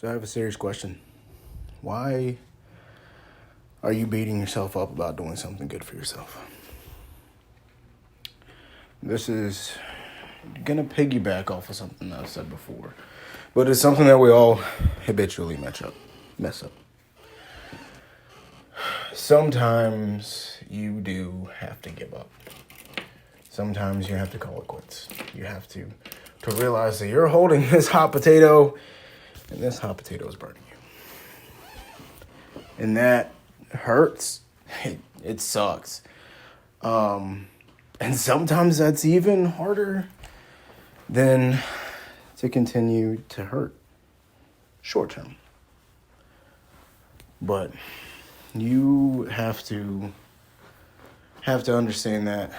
So I have a serious question. Why are you beating yourself up about doing something good for yourself? This is going to piggyback off of something that I said before, but it's something that we all habitually mess up. Sometimes you do have to give up. Sometimes you have to call it quits. You have to realize that you're holding this hot potato and this hot potato is burning you. And that hurts. It sucks. And sometimes that's even harder than to continue to hurt short term. But you have to understand that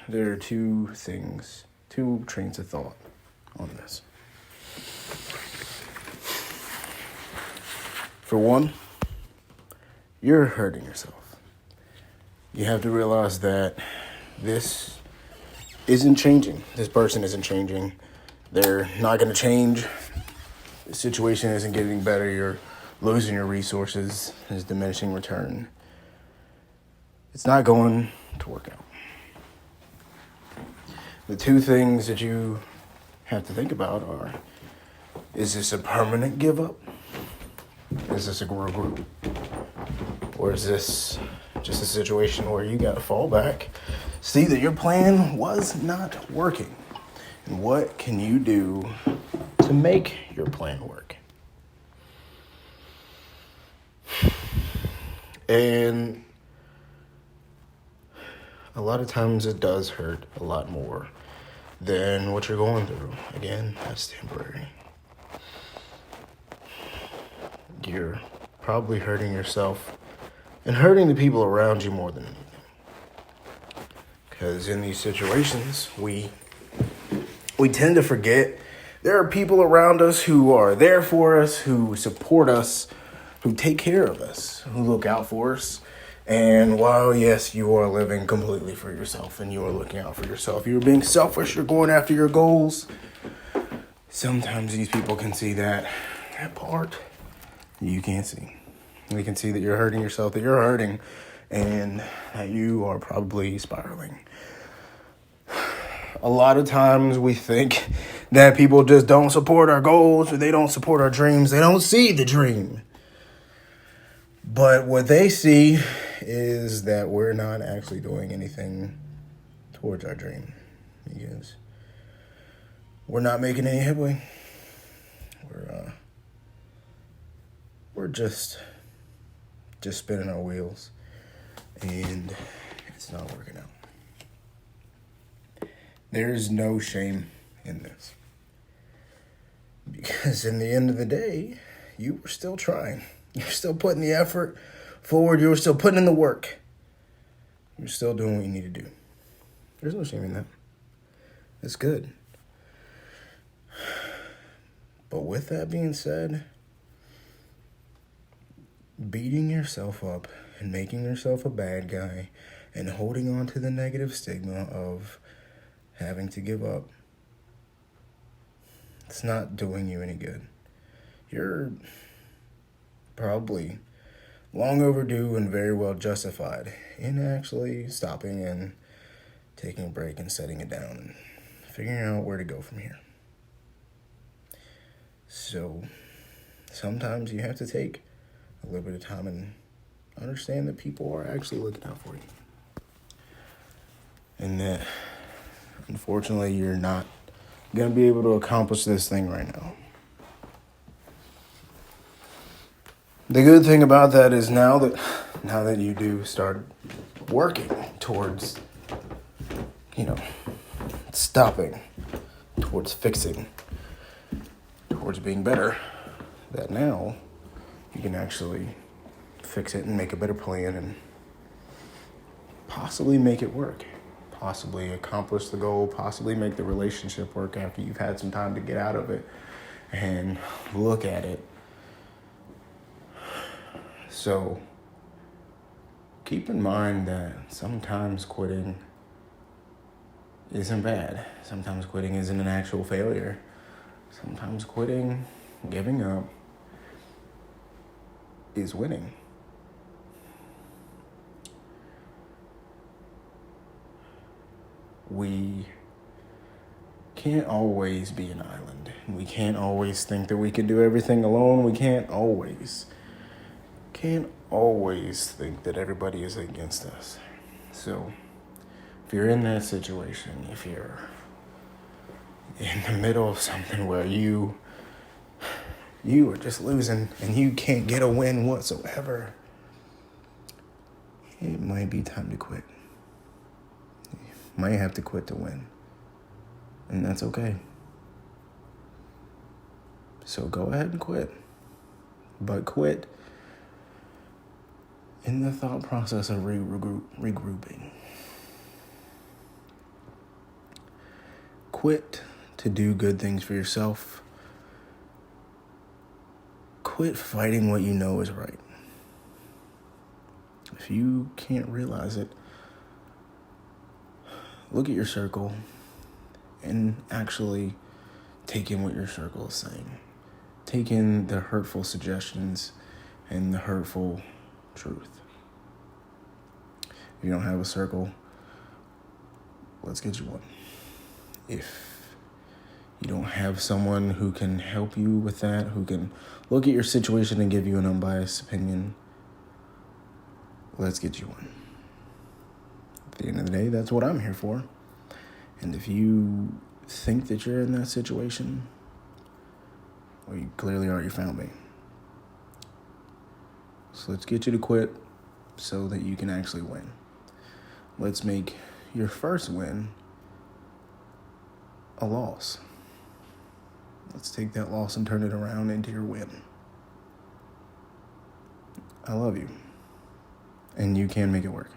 there are two trains of thought on this. For one, you're hurting yourself. You have to realize that this isn't changing. This person isn't changing. They're not going to change. The situation isn't getting better. You're losing your resources. There's diminishing return. It's not going to work out. The two things that you have to think about are, is this a permanent give up? Is this a group? Or is this just a situation where you got to fall back, see that your plan was not working? And what can you do to make your plan work? And a lot of times it does hurt a lot more than what you're going through. Again, that's temporary. You're probably hurting yourself and hurting the people around you more than anything. Because in these situations, we tend to forget there are people around us who are there for us, who support us, who take care of us, who look out for us. And while, yes, you are living completely for yourself and you are looking out for yourself, you're being selfish, you're going after your goals, sometimes these people can see that part you can't see. They can see that you're hurting yourself, that you're hurting, and that you are probably spiraling. A lot of times we think that people just don't support our goals or they don't support our dreams. They don't see the dream. But what they see is that we're not actually doing anything towards our dream, because we're not making any headway. We're just spinning our wheels, and it's not working out. There's no shame in this, because in the end of the day, you were still trying. You're still putting the effort forward. You're still putting in the work. You're still doing what you need to do. There's no shame in that. It's good. But with that being said, beating yourself up and making yourself a bad guy and holding on to the negative stigma of having to give up, it's not doing you any good. You're probably long overdue and very well justified in actually stopping and taking a break and setting it down and figuring out where to go from here. So sometimes you have to take a little bit of time and understand that people are actually looking out for you. And that, unfortunately, you're not going to be able to accomplish this thing right now. The good thing about that is now that you do start working towards, stopping, towards fixing, towards being better, that now you can actually fix it and make a better plan and possibly make it work, possibly accomplish the goal, possibly make the relationship work after you've had some time to get out of it and look at it. So keep in mind that sometimes quitting isn't bad. Sometimes quitting isn't an actual failure. Sometimes quitting, giving up, is winning. We can't always be an island. We can't always think that we can do everything alone. We can't always think that everybody is against us. So if you're in that situation, if you're in the middle of something where you are just losing and you can't get a win whatsoever, it might be time to quit. You might have to quit to win. And that's okay. So go ahead and quit. But quit in the thought process of regrouping. Quit to do good things for yourself. Quit fighting what you know is right. If you can't realize it, look at your circle and actually take in what your circle is saying. Take in the hurtful suggestions and the hurtful truth. If you don't have a circle, let's get you one. If you don't have someone who can help you with that, who can look at your situation and give you an unbiased opinion, let's get you one. At the end of the day, that's what I'm here for. And if you think that you're in that situation, well, you clearly already found me. So let's get you to quit so that you can actually win. Let's make your first win a loss. Let's take that loss and turn it around into your win. I love you. And you can make it work.